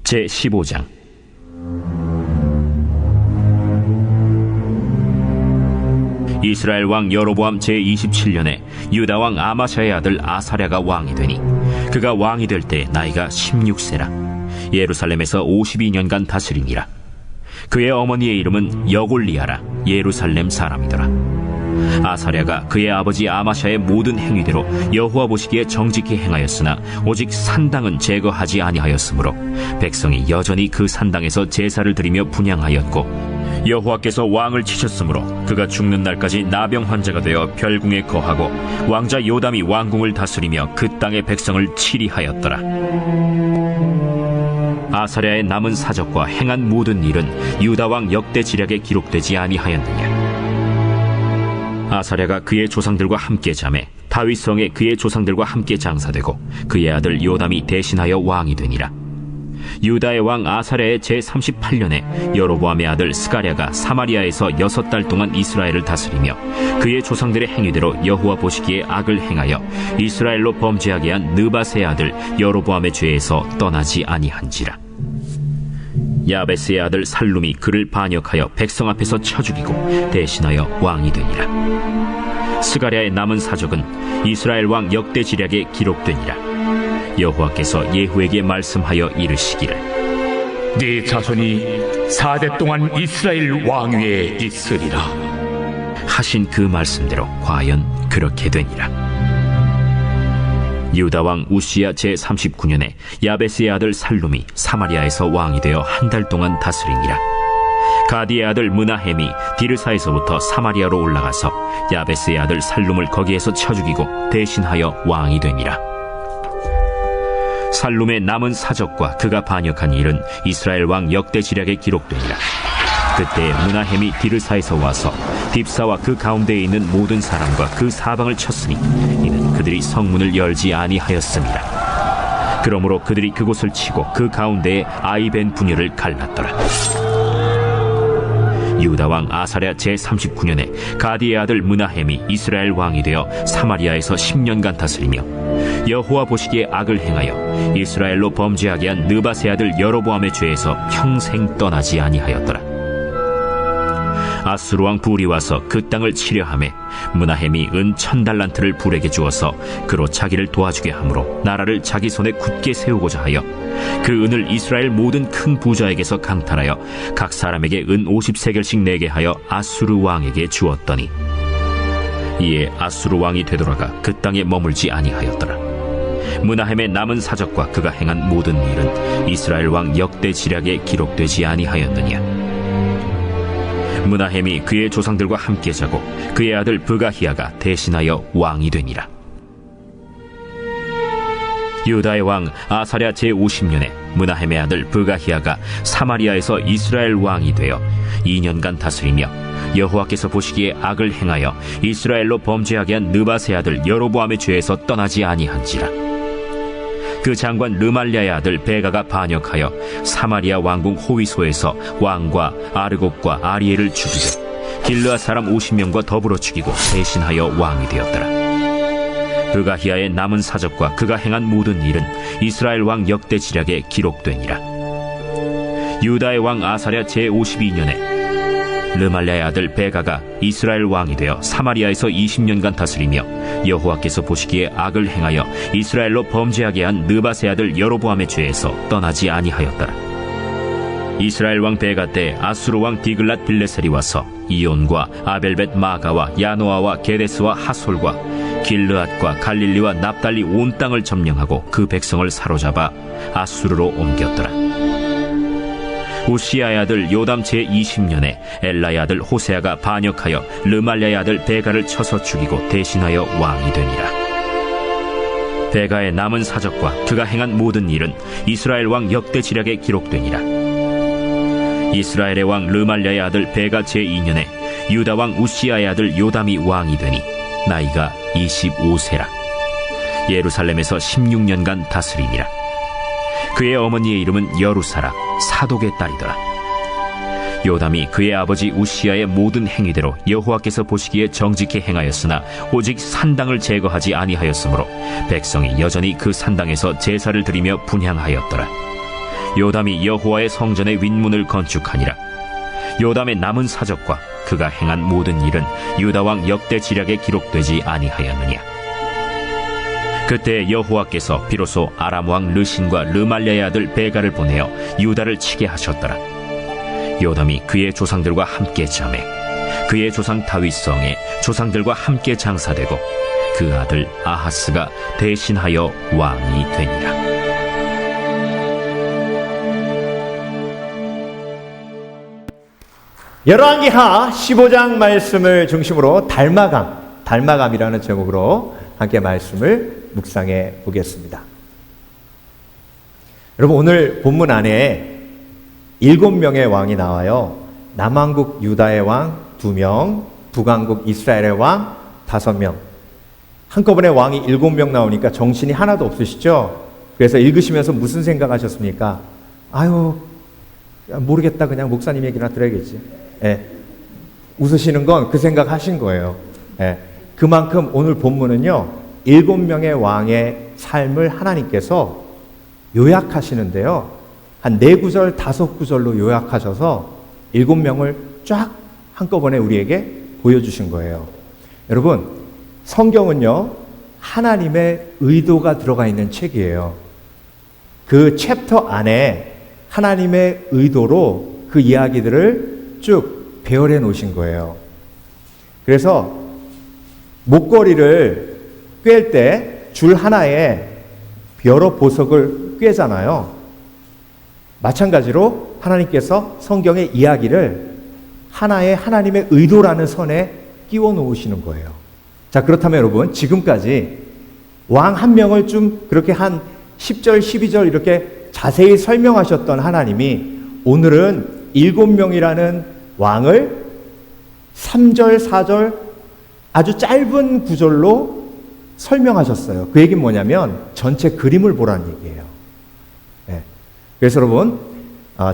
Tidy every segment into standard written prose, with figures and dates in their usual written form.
제15장. 이스라엘 왕 여로보암 제27년에 유다 왕 아마샤의 아들 아사랴가 왕이 되니 그가 왕이 될 때 나이가 16세라. 예루살렘에서 52년간 다스리니라. 그의 어머니의 이름은 여골리아라. 예루살렘 사람이더라. 아사랴가 그의 아버지 아마샤의 모든 행위대로 여호와 보시기에 정직히 행하였으나 오직 산당은 제거하지 아니하였으므로 백성이 여전히 그 산당에서 제사를 드리며 분향하였고, 여호와께서 왕을 치셨으므로 그가 죽는 날까지 나병 환자가 되어 별궁에 거하고 왕자 요담이 왕궁을 다스리며 그 땅의 백성을 치리하였더라. 아사랴의 남은 사적과 행한 모든 일은 유다 왕 역대 지략에 기록되지 아니하였느냐. 아사랴가 그의 조상들과 함께 잠에 다윗성에 그의 조상들과 함께 장사되고 그의 아들 요담이 대신하여 왕이 되니라. 유다의 왕 아사랴의 제38년에 여로보암의 아들 스가랴가 사마리아에서 6달 동안 이스라엘을 다스리며 그의 조상들의 행위대로 여호와 보시기에 악을 행하여 이스라엘로 범죄하게 한 느밧의 아들 여로보암의 죄에서 떠나지 아니한지라. 야베스의 아들 살룸이 그를 반역하여 백성 앞에서 쳐 죽이고 대신하여 왕이 되니라. 스가랴의 남은 사적은 이스라엘 왕 역대 지략에 기록되니라. 여호와께서 예후에게 말씀하여 이르시기를, 네 자손이 4대 동안 이스라엘 왕위에 있으리라 하신 그 말씀대로 과연 그렇게 되니라. 유다 왕 우시야 제39년에 야베스의 아들 살룸이 사마리아에서 왕이 되어 1달 동안 다스리니라. 가디의 아들 므나헴이 디르사에서부터 사마리아로 올라가서 야베스의 아들 살룸을 거기에서 쳐 죽이고 대신하여 왕이 되니라. 살룸의 남은 사적과 그가 반역한 일은 이스라엘 왕 역대 지략에 기록되니라. 그때 므나헴이 디르사에서 와서 딥사와 그 가운데에 있는 모든 사람과 그 사방을 쳤으니 이는 그들이 성문을 열지 아니하였음이라. 그러므로 그들이 그곳을 치고 그 가운데에 아이벤 분열을 갈랐더라. 유다 왕 아사랴 제39년에 가디의 아들 므나헴이 이스라엘 왕이 되어 사마리아에서 10년간 다스리며 여호와 보시기에 악을 행하여 이스라엘로 범죄하게 한 느밧의 아들 여로보암의 죄에서 평생 떠나지 아니하였더라. 아수르 왕 불이 와서 그 땅을 치려하매 므나헴이 은 1000달란트를 불에게 주어서 그로 자기를 도와주게 하므로 나라를 자기 손에 굳게 세우고자 하여 그 은을 이스라엘 모든 큰 부자에게서 강탈하여 각 사람에게 은 50세겔씩 내게 하여 아수르 왕에게 주었더니 이에 아수르 왕이 되돌아가 그 땅에 머물지 아니하였더라. 므나헴의 남은 사적과 그가 행한 모든 일은 이스라엘 왕 역대 지략에 기록되지 아니하였느냐. 므나헴이 그의 조상들과 함께 자고 그의 아들 브가히야가 대신하여 왕이 되니라. 유다의 왕 아사랴 제50년에 므나헴의 아들 브가히야가 사마리아에서 이스라엘 왕이 되어 2년간 다스리며 여호와께서 보시기에 악을 행하여 이스라엘로 범죄하게 한 느밧의 아들 여로보암의 죄에서 떠나지 아니한지라. 그 장관 르말랴의 아들 베가가 반역하여 사마리아 왕궁 호위소에서 왕과 아르곱과 아리엘을 죽이고 길르앗 사람 50명과 더불어 죽이고 대신하여 왕이 되었더라. 브가히야의 남은 사적과 그가 행한 모든 일은 이스라엘 왕 역대 지략에 기록되니라. 유다의 왕 아사랴 제52년에 르말랴의 아들 베가가 이스라엘 왕이 되어 사마리아에서 20년간 다스리며 여호와께서 보시기에 악을 행하여 이스라엘로 범죄하게 한 느밧의 아들 여로보암의 죄에서 떠나지 아니하였더라. 이스라엘 왕 베가 때 아수르 왕 디글랏 빌레셀이 와서 이온과 아벨벳 마가와 야노아와 게데스와 하솔과 길르앗과 갈릴리와 납달리 온 땅을 점령하고 그 백성을 사로잡아 아수르로 옮겼더라. 우시야의 아들 요담 제20년에 엘라의 아들 호세아가 반역하여 르말랴의 아들 베가를 쳐서 죽이고 대신하여 왕이 되니라. 베가의 남은 사적과 그가 행한 모든 일은 이스라엘 왕 역대 지략에 기록되니라. 이스라엘의 왕 르말랴의 아들 베가 제2년에 유다 왕 우시야의 아들 요담이 왕이 되니 나이가 25세라. 예루살렘에서 16년간 다스리니라. 그의 어머니의 이름은 여루사라. 사독의 딸이더라. 요담이 그의 아버지 우시야의 모든 행위대로 여호와께서 보시기에 정직히 행하였으나 오직 산당을 제거하지 아니하였으므로 백성이 여전히 그 산당에서 제사를 드리며 분향하였더라. 요담이 여호와의 성전의 윗문을 건축하니라. 요담의 남은 사적과 그가 행한 모든 일은 유다 왕 역대 지략에 기록되지 아니하였느냐. 그때 여호와께서 비로소 아람 왕 르신과 르말랴의 아들 베가를 보내어 유다를 치게 하셨더라. 요담이 그의 조상들과 함께 잠에 그의 조상 다윗성에 조상들과 함께 장사되고 그 아들 아하스가 대신하여 왕이 되니라. 열왕기하 15장 말씀을 중심으로 달마감이라는 제목으로 함께 말씀을 묵상해 보겠습니다. 여러분, 오늘 본문 안에 7명의 왕이 나와요. 남왕국 유다의 왕 2명, 북왕국 이스라엘의 왕 5명. 한꺼번에 왕이 7명 나오니까 정신이 하나도 없으시죠? 그래서 읽으시면서 무슨 생각하셨습니까? 아유, 모르겠다, 그냥 목사님 얘기나 들어야겠지. 웃으시는 건 그 생각 하신 거예요. 그만큼 오늘 본문은요, 7명의 왕의 삶을 하나님께서 요약하시는데요, 한 4구절, 5구절로 요약하셔서 7명을 쫙 한꺼번에 우리에게 보여주신 거예요. 여러분, 성경은요, 하나님의 의도가 들어가 있는 책이에요. 그 챕터 안에 하나님의 의도로 그 이야기들을 쭉 배열해 놓으신 거예요. 그래서 목걸이를 꿰을 때 줄 하나에 여러 보석을 꿰잖아요. 마찬가지로 하나님께서 성경의 이야기를 하나의 하나님의 의도라는 선에 끼워 놓으시는 거예요. 자, 그렇다면 여러분, 지금까지 왕 한 명을 좀 그렇게 한 10절, 12절 이렇게 자세히 설명하셨던 하나님이 오늘은 7명이라는 왕을 3절, 4절 아주 짧은 구절로 설명하셨어요. 그 얘기는 뭐냐면 전체 그림을 보라는 얘기예요. 그래서 여러분,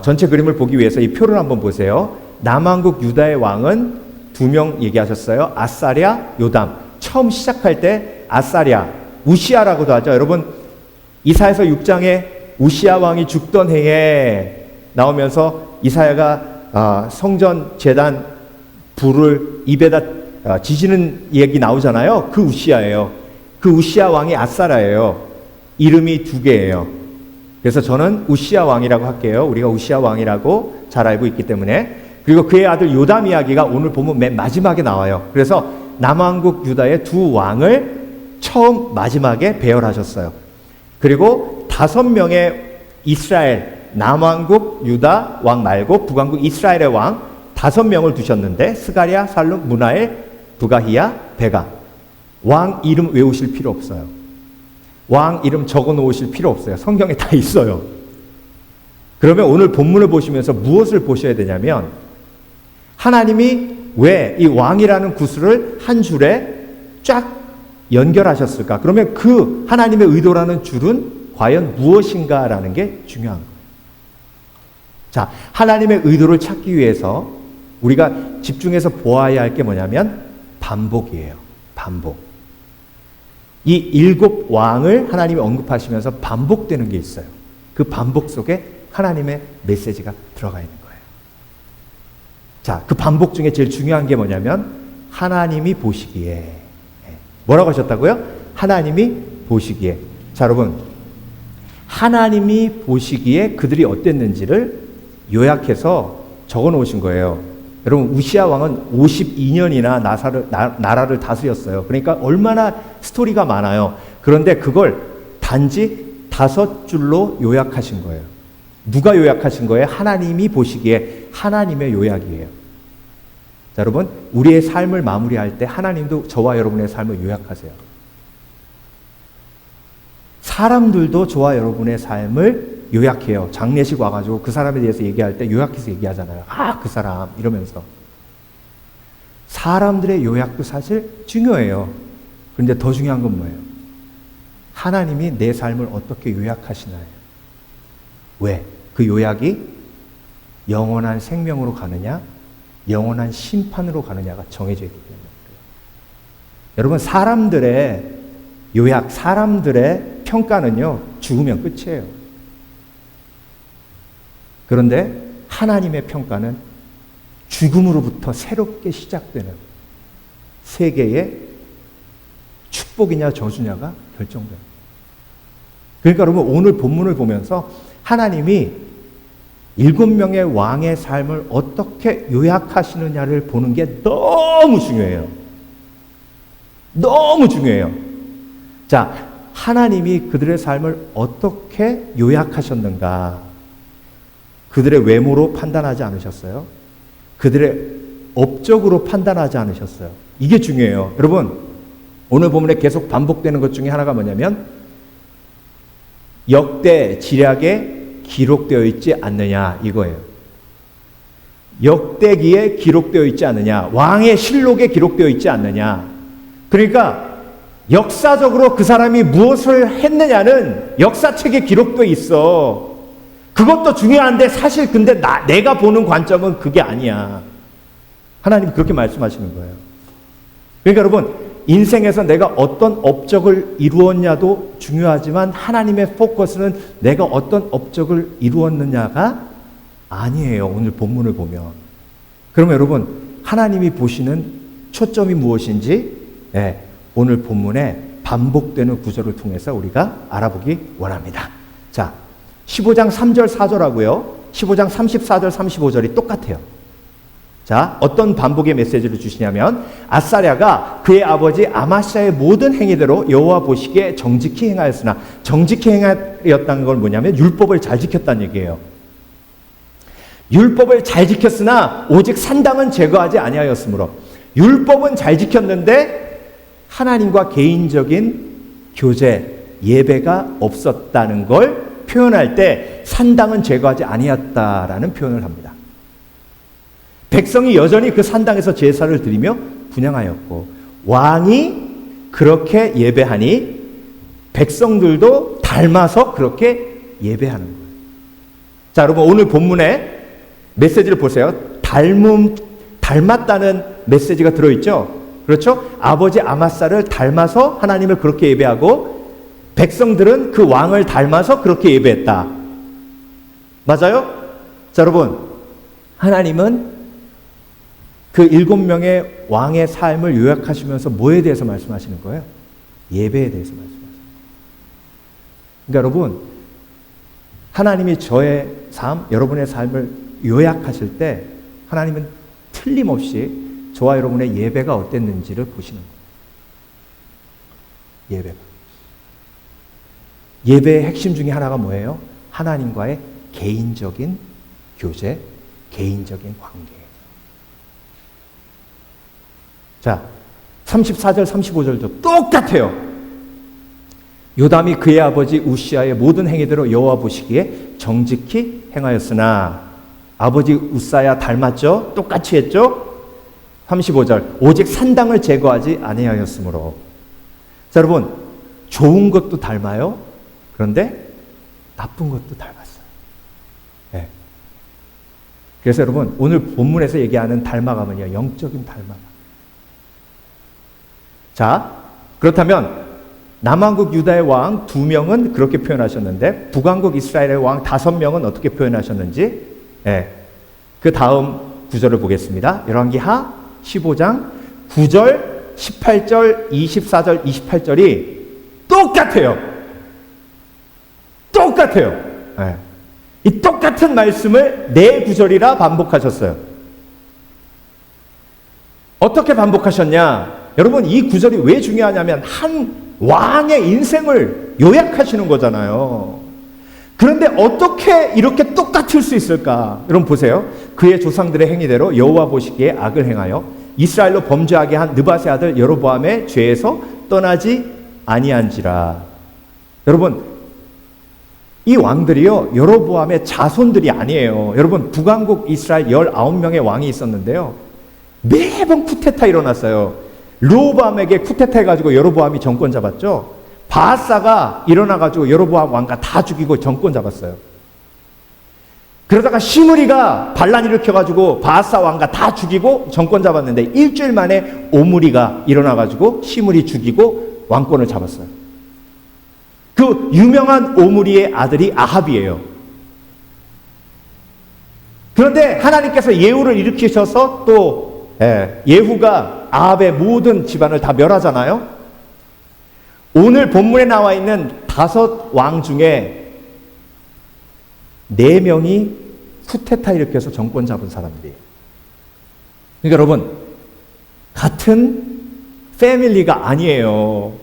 전체 그림을 보기 위해서 이 표를 한번 보세요. 남왕국 유다의 왕은 2명 얘기하셨어요. 아사랴, 요담. 처음 시작할 때 아사랴, 우시아라고도 하죠. 여러분, 이사야서 6장에 우시아 왕이 죽던 해에 나오면서 이사야가 성전 제단 불을 입에다 지지는 얘기 나오잖아요. 그 우시아예요. 그 우시아 왕이 아사랴예요. 이름이 2개예요. 그래서 저는 우시아 왕이라고 할게요. 우리가 우시아 왕이라고 잘 알고 있기 때문에. 그리고 그의 아들 요담 이야기가 오늘 보면 맨 마지막에 나와요. 그래서 남왕국 유다의 2 왕을 처음 마지막에 배열하셨어요. 그리고 5명의 이스라엘, 남왕국 유다 왕 말고 북왕국 이스라엘의 왕 5명을 두셨는데 스가랴, 살룸, 무나엘, 부가히야, 베가. 왕 이름 외우실 필요 없어요. 왕 이름 적어 놓으실 필요 없어요. 성경에 다 있어요. 그러면 오늘 본문을 보시면서 무엇을 보셔야 되냐면, 하나님이 왜 이 왕이라는 구슬을 한 줄에 쫙 연결하셨을까? 그러면 그 하나님의 의도라는 줄은 과연 무엇인가라는 게 중요한 거예요. 자, 하나님의 의도를 찾기 위해서 우리가 집중해서 보아야 할 게 뭐냐면 반복이에요. 반복. 이 7 왕을 하나님이 언급하시면서 반복되는 게 있어요. 그 반복 속에 하나님의 메시지가 들어가 있는 거예요. 자, 그 반복 중에 제일 중요한 게 뭐냐면 하나님이 보시기에. 뭐라고 하셨다고요? 하나님이 보시기에. 자, 여러분, 하나님이 보시기에 그들이 어땠는지를 요약해서 적어 놓으신 거예요. 여러분, 우시아 왕은 52년이나 나라를 다스렸어요. 그러니까 얼마나 스토리가 많아요. 그런데 그걸 단지 5줄로 요약하신 거예요. 누가 요약하신 거예요? 하나님이 보시기에. 하나님의 요약이에요. 자, 여러분, 우리의 삶을 마무리할 때 하나님도 저와 여러분의 삶을 요약하세요. 사람들도 저와 여러분의 삶을 요약해요. 장례식 와가지고 그 사람에 대해서 얘기할 때 요약해서 얘기하잖아요. 아, 그 사람 이러면서. 사람들의 요약도 사실 중요해요. 그런데 더 중요한 건 뭐예요? 하나님이 내 삶을 어떻게 요약하시나요? 왜? 그 요약이 영원한 생명으로 가느냐, 영원한 심판으로 가느냐가 정해져 있기 때문에 그래요. 여러분, 사람들의 요약, 사람들의 평가는요, 죽으면 끝이에요. 그런데 하나님의 평가는 죽음으로부터 새롭게 시작되는 세계의 축복이냐 저주냐가 결정됩니다. 그러니까 여러분 오늘 본문을 보면서 하나님이 7명의 왕의 삶을 어떻게 요약하시느냐를 보는 게 너무 중요해요. 너무 중요해요. 자, 하나님이 그들의 삶을 어떻게 요약하셨는가? 그들의 외모로 판단하지 않으셨어요? 그들의 업적으로 판단하지 않으셨어요? 이게 중요해요. 여러분, 오늘 본문에 계속 반복되는 것 중에 하나가 뭐냐면 역대 지략에 기록되어 있지 않느냐 이거예요. 역대기에 기록되어 있지 않느냐, 왕의 실록에 기록되어 있지 않느냐. 그러니까 역사적으로 그 사람이 무엇을 했느냐는 역사책에 기록되어 있어. 그것도 중요한데 사실 근데 내가 보는 관점은 그게 아니야. 하나님이 그렇게 말씀하시는 거예요. 그러니까 여러분, 인생에서 내가 어떤 업적을 이루었냐도 중요하지만 하나님의 포커스는 내가 어떤 업적을 이루었느냐가 아니에요. 오늘 본문을 보면. 그러면 여러분, 하나님이 보시는 초점이 무엇인지 오늘 본문에 반복되는 구절을 통해서 우리가 알아보기 원합니다. 자, 15장 3절 4절하고요. 15장 34절 35절이 똑같아요. 자, 어떤 반복의 메시지를 주시냐면 아사랴가 그의 아버지 아마시아의 모든 행위대로 여호와 보시기에 정직히 행하였으나, 정직히 행하였다는 건 뭐냐면 율법을 잘 지켰다는 얘기예요. 율법을 잘 지켰으나 오직 산당은 제거하지 아니하였으므로, 율법은 잘 지켰는데 하나님과 개인적인 교제, 예배가 없었다는 걸 표현할 때 산당은 제거하지 아니했다라는 표현을 합니다. 백성이 여전히 그 산당에서 제사를 드리며 분향하였고 왕이 그렇게 예배하니 백성들도 닮아서 그렇게 예배하는 거예요. 자, 여러분 오늘 본문에 메시지를 보세요. 닮았다는 메시지가 들어있죠. 그렇죠? 아버지 아마사를 닮아서 하나님을 그렇게 예배하고 백성들은 그 왕을 닮아서 그렇게 예배했다. 맞아요? 자, 여러분 하나님은 그 7명의 왕의 삶을 요약하시면서 뭐에 대해서 말씀하시는 거예요? 예배에 대해서 말씀하시는 거예요. 그러니까 여러분, 하나님이 저의 삶, 여러분의 삶을 요약하실 때 하나님은 틀림없이 저와 여러분의 예배가 어땠는지를 보시는 거예요. 예배가. 예배의 핵심 중에 하나가 뭐예요? 하나님과의 개인적인 교제, 개인적인 관계. 자, 34절, 35절도 똑같아요. 요담이 그의 아버지 우시아의 모든 행위대로 여호와 보시기에 정직히 행하였으나, 아버지 우사야 닮았죠? 똑같이 했죠? 35절, 오직 산당을 제거하지 아니하였으므로. 자, 여러분, 좋은 것도 닮아요. 그런데 나쁜 것도 닮았어요. 네. 그래서 여러분, 오늘 본문에서 얘기하는 닮아감은요, 영적인 닮아감. 자, 그렇다면 남왕국 유다의 왕 2명은 그렇게 표현하셨는데 북왕국 이스라엘의 왕 5명은 어떻게 표현하셨는지, 그 다음 구절을 보겠습니다. 열왕기하 15장 9절, 18절, 24절, 28절이 똑같아요. 똑같아요. 이 똑같은 말씀을 4구절이나 반복하셨어요. 어떻게 반복하셨냐? 여러분, 이 구절이 왜 중요하냐면 한 왕의 인생을 요약하시는 거잖아요. 그런데 어떻게 이렇게 똑같을 수 있을까? 여러분 보세요. 그의 조상들의 행위대로 여호와 보시기에 악을 행하여 이스라엘로 범죄하게 한 느바세 아들 여로보암의 죄에서 떠나지 아니한지라. 여러분, 이 왕들이요, 여로보암의 자손들이 아니에요. 여러분, 북왕국 이스라엘 19명의 왕이 있었는데요, 매번 쿠데타 일어났어요. 르호보암에게 쿠데타 해가지고 여로보암이 정권 잡았죠. 바하사가 일어나가지고 여로보암 왕가 다 죽이고 정권 잡았어요. 그러다가 시므리가 반란 일으켜가지고 바하사 왕가 다 죽이고 정권 잡았는데 일주일 만에 오므리가 일어나가지고 시므리 죽이고 왕권을 잡았어요. 그 유명한 오므리의 아들이 아합이에요. 그런데 하나님께서 예후를 일으키셔서 또 예후가 아합의 모든 집안을 다 멸하잖아요. 오늘 본문에 나와 있는 5왕 중에 4명이 쿠데타 일으켜서 정권 잡은 사람들이에요. 그러니까 여러분, 같은 패밀리가 아니에요.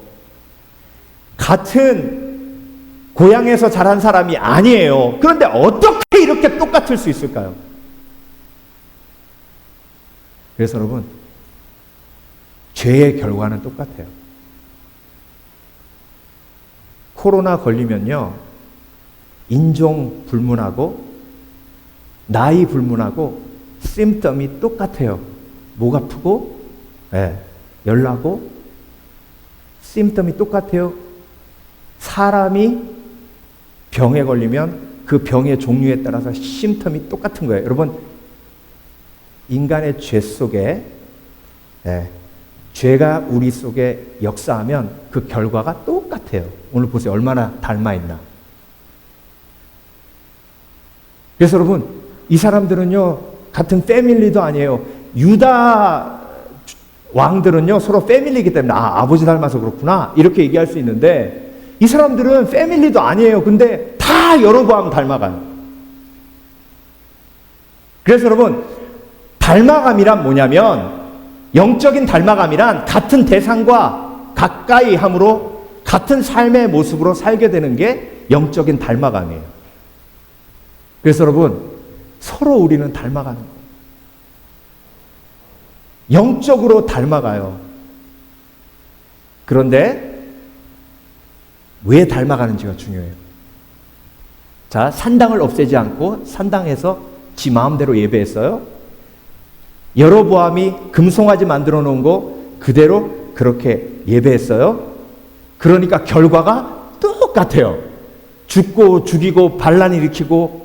같은 고향에서 자란 사람이 아니에요. 그런데 어떻게 이렇게 똑같을 수 있을까요? 그래서 여러분, 죄의 결과는 똑같아요. 코로나 걸리면요, 인종 불문하고 나이 불문하고 심텀이 똑같아요. 목 아프고 열나고 심텀이 똑같아요. 사람이 병에 걸리면 그 병의 종류에 따라서 심텀이 똑같은 거예요. 여러분, 인간의 죄 속에 죄가 우리 속에 역사하면 그 결과가 똑같아요. 오늘 보세요. 얼마나 닮아 있나. 그래서 여러분, 이 사람들은요, 같은 패밀리도 아니에요. 유다 왕들은요, 서로 패밀리이기 때문에 아버지 닮아서 그렇구나 이렇게 얘기할 수 있는데, 이 사람들은 패밀리도 아니에요. 근데 다 여로보암 닮아가요. 그래서 여러분, 닮아감이란 뭐냐면, 영적인 닮아감이란 같은 대상과 가까이 함으로 같은 삶의 모습으로 살게 되는 게 영적인 닮아감이에요. 그래서 여러분, 서로 우리는 닮아가는 거예요. 영적으로 닮아가요. 그런데 왜 닮아가는지가 중요해요. 자, 산당을 없애지 않고 산당에서 지 마음대로 예배했어요. 여로보암이 금송아지 만들어 놓은 거 그대로 그렇게 예배했어요. 그러니까 결과가 똑같아요. 죽고 죽이고 반란 일으키고.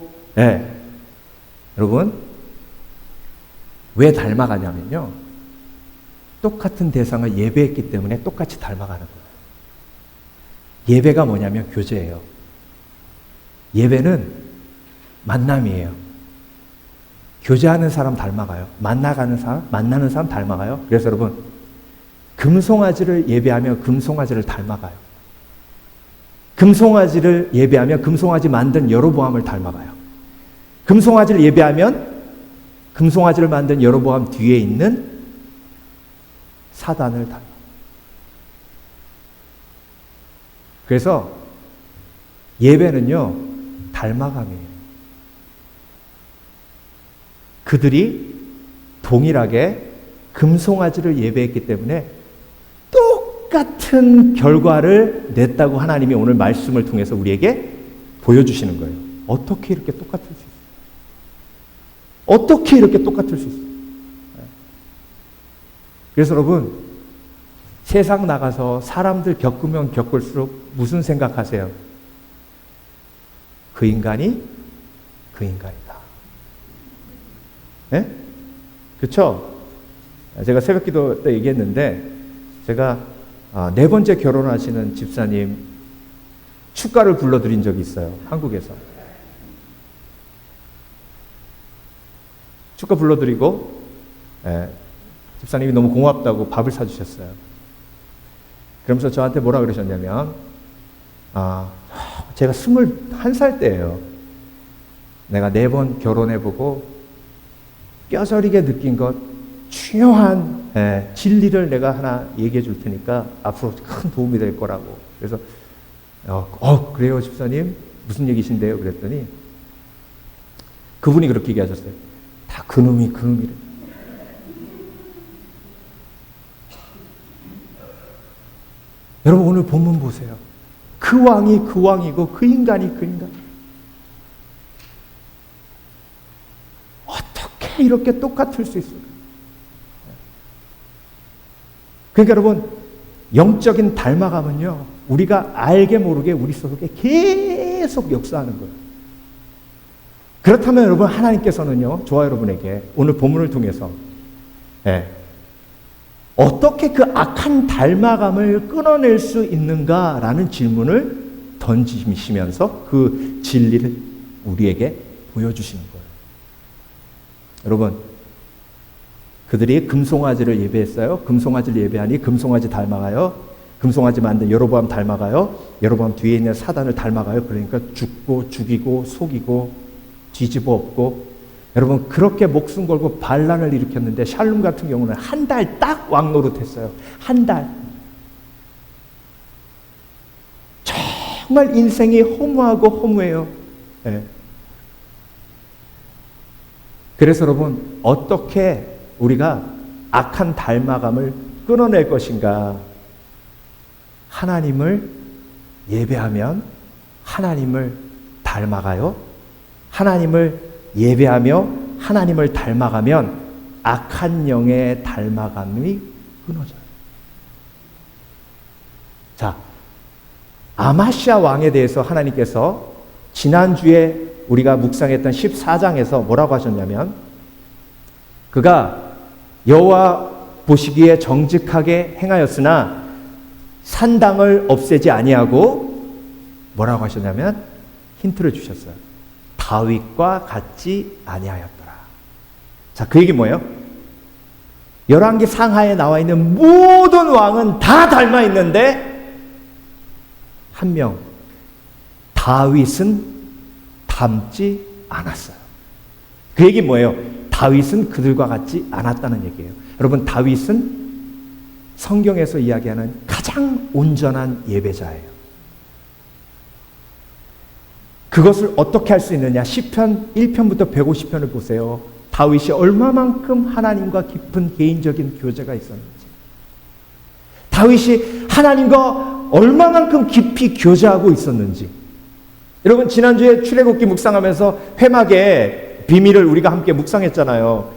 여러분, 왜 닮아가냐면요, 똑같은 대상을 예배했기 때문에 똑같이 닮아가는 거예요. 예배가 뭐냐면 교제예요. 예배는 만남이에요. 교제하는 사람 닮아가요. 만나는 사람 닮아가요. 그래서 여러분, 금송아지를 예배하면 금송아지를 닮아가요. 금송아지를 예배하면 금송아지 만든 여로보암을 닮아가요. 금송아지를 예배하면 금송아지를 만든 여로보암 뒤에 있는 사단을 닮아요. 그래서 예배는요, 닮아감이에요. 그들이 동일하게 금송아지를 예배했기 때문에 똑같은 결과를 냈다고 하나님이 오늘 말씀을 통해서 우리에게 보여주시는 거예요. 어떻게 이렇게 똑같을 수 있어요? 어떻게 이렇게 똑같을 수 있어요? 그래서 여러분, 세상 나가서 사람들 겪으면 겪을수록 무슨 생각하세요? 그 인간이 그 인간이다. 네? 그렇죠? 제가 새벽기도 때 얘기했는데, 제가 4번째 결혼하시는 집사님 축가를 불러드린 적이 있어요. 한국에서. 축가 불러드리고 집사님이 너무 고맙다고 밥을 사주셨어요. 그러면서 저한테 뭐라 그러셨냐면, 제가 21살 때예요. 내가 4번 결혼해보고 뼈저리게 느낀 것, 중요한 진리를 내가 하나 얘기해 줄 테니까 앞으로 큰 도움이 될 거라고. 그래서 그래요 집사님? 무슨 얘기신데요? 그랬더니 그분이 그렇게 얘기하셨어요. 다 그놈이 그놈이래. 여러분, 오늘 본문 보세요. 그 왕이 그 왕이고 그 인간이 그 인간. 어떻게 이렇게 똑같을 수 있을까? 그러니까 여러분, 영적인 닮아감은요, 우리가 알게 모르게 우리 속에 계속 역사하는 거예요. 그렇다면 여러분, 하나님께서는요, 저와 여러분에게 오늘 본문을 통해서 어떻게 그 악한 닮아감을 끊어낼 수 있는가라는 질문을 던지시면서 그 진리를 우리에게 보여주시는 거예요. 여러분, 그들이 금송아지를 예배했어요. 금송아지를 예배하니 금송아지 닮아가요. 금송아지 만든 여로보암 닮아가요. 여로보암 뒤에 있는 사단을 닮아가요. 그러니까 죽고 죽이고 속이고 뒤집어 엎고, 여러분 그렇게 목숨 걸고 반란을 일으켰는데 샬룸 같은 경우는 한 달 딱 왕노릇했어요. 한 달. 정말 인생이 허무하고 허무해요. 네. 그래서 여러분, 어떻게 우리가 악한 닮아감을 끊어낼 것인가? 하나님을 예배하면 하나님을 닮아가요. 하나님을 예배하며 하나님을 닮아가면 악한 영의 닮아감이 끊어져요. 자, 아마시아 왕에 대해서 하나님께서 지난주에 우리가 묵상했던 14장에서 뭐라고 하셨냐면, 그가 여호와 보시기에 정직하게 행하였으나 산당을 없애지 아니하고 뭐라고 하셨냐면 힌트를 주셨어요. 다윗과 같지 아니하였더라. 자, 그 얘기 뭐예요? 열왕기 상하에 나와 있는 모든 왕은 다 닮아 있는데 한 명, 다윗은 닮지 않았어요. 그 얘기 뭐예요? 다윗은 그들과 같지 않았다는 얘기예요. 여러분, 다윗은 성경에서 이야기하는 가장 온전한 예배자예요. 그것을 어떻게 할 수 있느냐? 시편 1편부터 150편을 보세요. 다윗이 얼마만큼 하나님과 깊은 개인적인 교제가 있었는지, 다윗이 하나님과 얼마만큼 깊이 교제하고 있었는지. 여러분, 지난주에 출애굽기 묵상하면서 회막의 비밀을 우리가 함께 묵상했잖아요.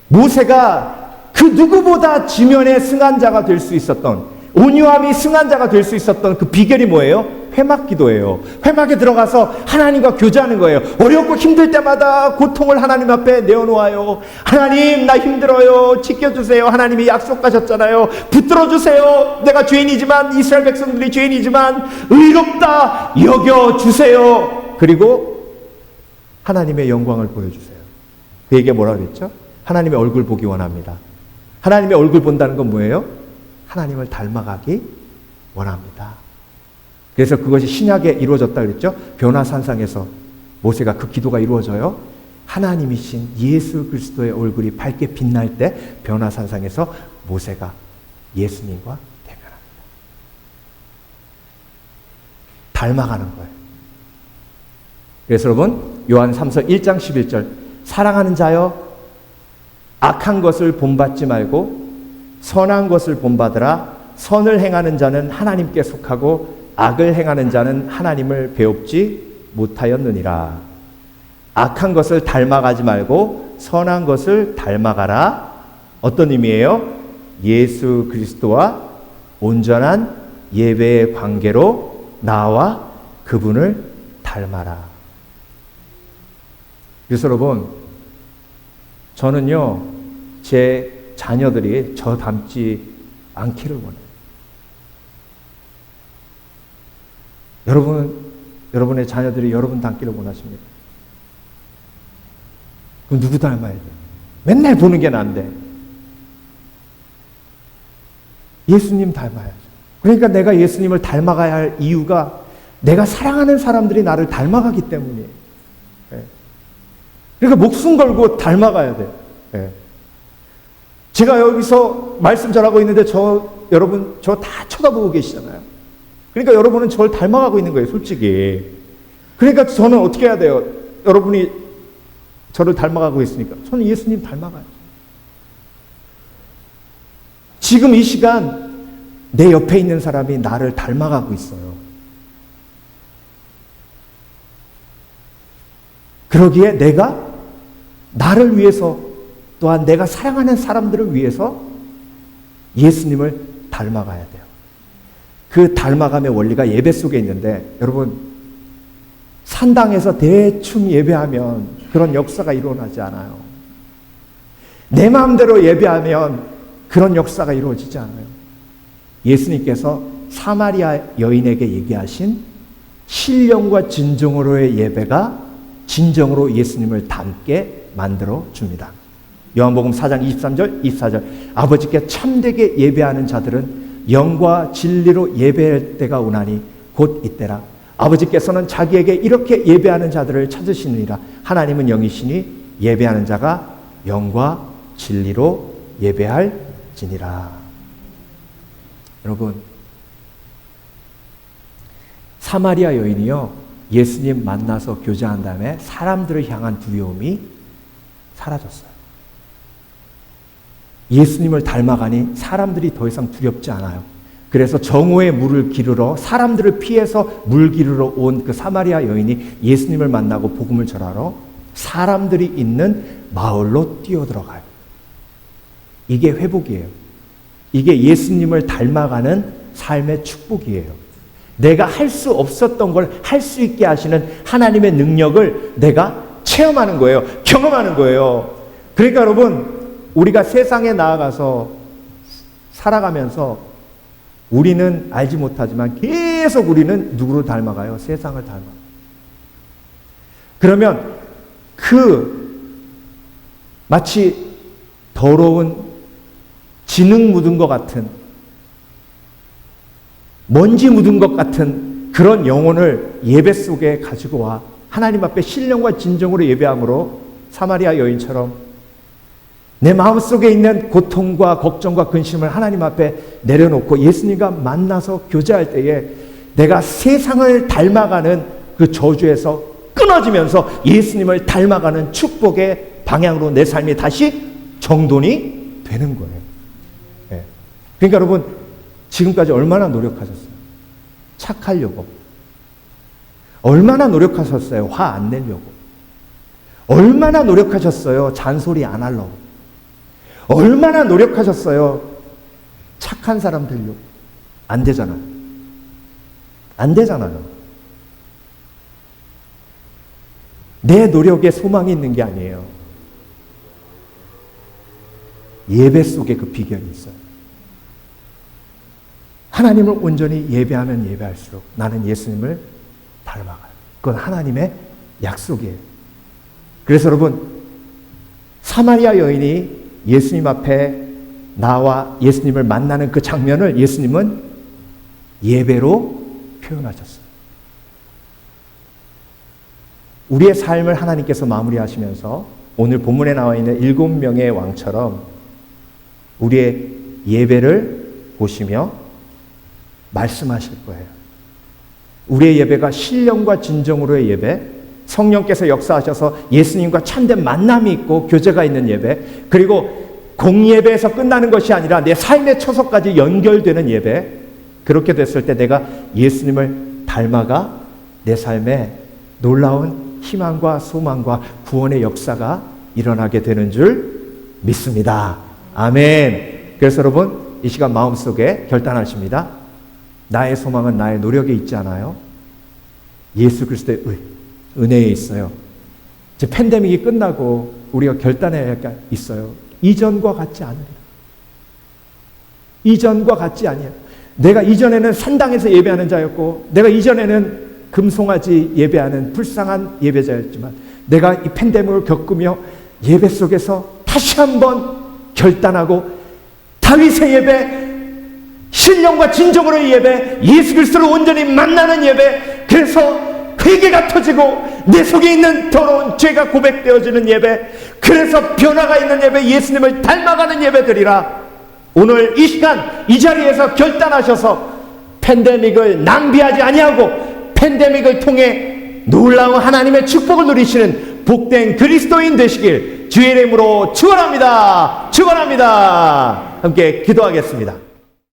모세가 그 누구보다 지면의 승한자가 될 수 있었던, 온유함이 승한자가 될 수 있었던 그 비결이 뭐예요? 회막 기도예요. 회막에 들어가서 하나님과 교제하는 거예요. 어렵고 힘들 때마다 고통을 하나님 앞에 내어놓아요. 하나님, 나 힘들어요. 지켜주세요. 하나님이 약속하셨잖아요. 붙들어주세요. 내가 죄인이지만, 이스라엘 백성들이 죄인이지만 의롭다 여겨주세요. 그리고 하나님의 영광을 보여주세요. 그 얘기가 뭐라고 그랬죠? 하나님의 얼굴 보기 원합니다. 하나님의 얼굴 본다는 건 뭐예요? 하나님을 닮아가기 원합니다. 그래서 그것이 신약에 이루어졌다 그랬죠? 변화산상에서 모세가 그 기도가 이루어져요. 하나님이신 예수 그리스도의 얼굴이 밝게 빛날 때 변화산상에서 모세가 예수님과 대면합니다. 닮아가는 거예요. 그래서 여러분, 요한 3서 1장 11절, 사랑하는 자여, 악한 것을 본받지 말고 선한 것을 본받으라. 선을 행하는 자는 하나님께 속하고 악을 행하는 자는 하나님을 배웁지 못하였느니라. 악한 것을 닮아가지 말고 선한 것을 닮아가라. 어떤 의미예요? 예수 그리스도와 온전한 예배의 관계로 나와 그분을 닮아라. 그래서 여러분, 저는요, 제 자녀들이 저 닮지 않기를 원해요. 여러분의 자녀들이 여러분 닮기를 원하십니까? 그럼 누구 닮아야 돼요? 맨날 보는 게 난데. 예수님 닮아야죠. 그러니까 내가 예수님을 닮아가야 할 이유가 내가 사랑하는 사람들이 나를 닮아가기 때문이에요. 그러니까 목숨 걸고 닮아가야 돼요. 제가 여기서 말씀 전하고 있는데 여러분 저 다 쳐다보고 계시잖아요. 그러니까 여러분은 저를 닮아가고 있는 거예요, 솔직히. 그러니까 저는 어떻게 해야 돼요? 여러분이 저를 닮아가고 있으니까 저는 예수님 닮아가요. 지금 이 시간 내 옆에 있는 사람이 나를 닮아가고 있어요. 그러기에 내가 나를 위해서, 또한 내가 사랑하는 사람들을 위해서 예수님을 닮아가야 돼요. 그 닮아감의 원리가 예배 속에 있는데, 여러분, 산당에서 대충 예배하면 그런 역사가 일어나지 않아요. 내 마음대로 예배하면 그런 역사가 이루어지지 않아요. 예수님께서 사마리아 여인에게 얘기하신 신령과 진정으로의 예배가 진정으로 예수님을 닮게 만들어 줍니다. 요한복음 4장 23절, 24절. 아버지께 참되게 예배하는 자들은 영과 진리로 예배할 때가 오나니 곧 이때라. 아버지께서는 자기에게 이렇게 예배하는 자들을 찾으시느니라. 하나님은 영이시니 예배하는 자가 영과 진리로 예배할지니라. 여러분, 사마리아 여인이요, 예수님 만나서 교제한 다음에 사람들을 향한 두려움이 사라졌어요. 예수님을 닮아가니 사람들이 더 이상 두렵지 않아요. 그래서 정오에 물을 기르러, 사람들을 피해서 물 기르러 온 그 사마리아 여인이 예수님을 만나고 복음을 전하러 사람들이 있는 마을로 뛰어들어가요. 이게 회복이에요. 이게 예수님을 닮아가는 삶의 축복이에요. 내가 할 수 없었던 걸 할 수 있게 하시는 하나님의 능력을 내가 체험하는 거예요. 경험하는 거예요. 그러니까 여러분, 우리가 세상에 나아가서 살아가면서 우리는 알지 못하지만 계속 우리는 누구를 닮아가요? 세상을 닮아가요. 그러면 마치 더러운 진흙 묻은 것 같은, 먼지 묻은 것 같은 그런 영혼을 예배 속에 가지고 와 하나님 앞에 신령과 진정으로 예배함으로 사마리아 여인처럼 내 마음속에 있는 고통과 걱정과 근심을 하나님 앞에 내려놓고 예수님과 만나서 교제할 때에 내가 세상을 닮아가는 그 저주에서 끊어지면서 예수님을 닮아가는 축복의 방향으로 내 삶이 다시 정돈이 되는 거예요. 네. 그러니까 여러분, 지금까지 얼마나 노력하셨어요? 착하려고. 얼마나 노력하셨어요? 화 안 내려고. 얼마나 노력하셨어요? 잔소리 안 하려고. 얼마나 노력하셨어요? 착한 사람 되려고. 안 되잖아요. 안 되잖아요. 내 노력에 소망이 있는 게 아니에요. 예배 속에 그 비결이 있어요. 하나님을 온전히 예배하면 예배할수록 나는 예수님을 닮아가요. 그건 하나님의 약속이에요. 그래서 여러분, 사마리아 여인이 예수님 앞에 나와 예수님을 만나는 그 장면을 예수님은 예배로 표현하셨어요. 우리의 삶을 하나님께서 마무리하시면서 오늘 본문에 나와 있는 7명의 왕처럼 우리의 예배를 보시며 말씀하실 거예요. 우리의 예배가 신령과 진정으로의 예배, 성령께서 역사하셔서 예수님과 참된 만남이 있고 교제가 있는 예배, 그리고 공예배에서 끝나는 것이 아니라 내 삶의 초석까지 연결되는 예배, 그렇게 됐을 때 내가 예수님을 닮아가 내 삶에 놀라운 희망과 소망과 구원의 역사가 일어나게 되는 줄 믿습니다. 아멘. 그래서 여러분, 이 시간 마음속에 결단하십니다. 나의 소망은 나의 노력에 있지 않아요. 예수 그리스도의 은혜에 있어요. 이제 팬데믹이 끝나고 우리가 결단해야 할 게 있어요. 이전과 같지 않으리라. 이전과 같지 아니에요. 내가 이전에는 산당에서 예배하는 자였고, 내가 이전에는 금송아지 예배하는 불쌍한 예배자였지만, 내가 이 팬데믹을 겪으며 예배 속에서 다시 한번 결단하고 다윗의 예배, 신령과 진정으로의 예배, 예수 그리스도를 온전히 만나는 예배, 그래서 회개가 터지고 내 속에 있는 더러운 죄가 고백되어지는 예배, 그래서 변화가 있는 예배, 예수님을 닮아가는 예배들이라. 오늘 이 시간 이 자리에서 결단하셔서 팬데믹을 낭비하지 아니하고 팬데믹을 통해 놀라운 하나님의 축복을 누리시는 복된 그리스도인 되시길 주의 이름으로 축원합니다. 축원합니다. 함께 기도하겠습니다.